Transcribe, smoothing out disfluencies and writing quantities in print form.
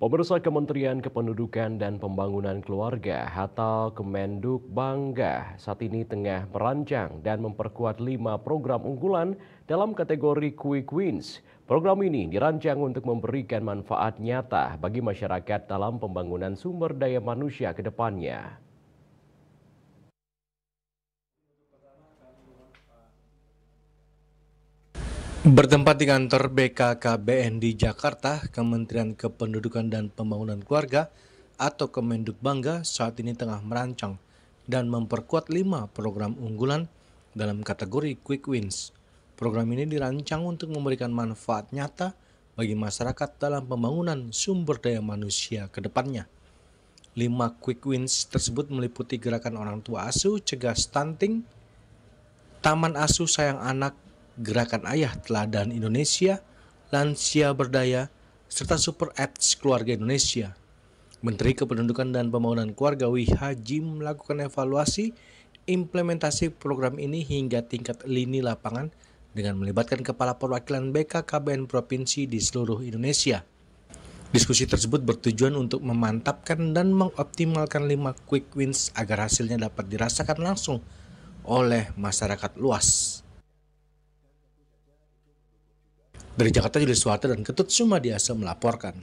Pemirsa Kementerian Kependudukan dan Pembangunan Keluarga atau Kemenduk Bangga saat ini tengah merancang dan memperkuat 5 program unggulan dalam kategori Quick Wins. Program ini dirancang untuk memberikan manfaat nyata bagi masyarakat dalam pembangunan sumber daya manusia ke depannya. Bertempat di kantor BKKBN di Jakarta, Kementerian Kependudukan dan Pembangunan Keluarga atau Kemenduk Bangga saat ini tengah merancang dan memperkuat 5 program unggulan dalam kategori Quick Wins. Program ini dirancang untuk memberikan manfaat nyata bagi masyarakat dalam pembangunan sumber daya manusia ke depannya. 5 Quick Wins tersebut meliputi gerakan orang tua asuh cegah stunting, Taman Asuh Sayang Anak, Gerakan Ayah Teladan Indonesia, Lansia Berdaya, serta Super Apps Keluarga Indonesia. Menteri Kependudukan dan Pembangunan Keluarga Wi Haji melakukan evaluasi implementasi program ini hingga tingkat lini lapangan dengan melibatkan kepala perwakilan BKKBN Provinsi di seluruh Indonesia. Diskusi tersebut bertujuan untuk memantapkan dan mengoptimalkan 5 Quick Wins agar hasilnya dapat dirasakan langsung oleh masyarakat luas. Dari Jakarta, Julius Suharto dan Ketut Sumadiasa melaporkan.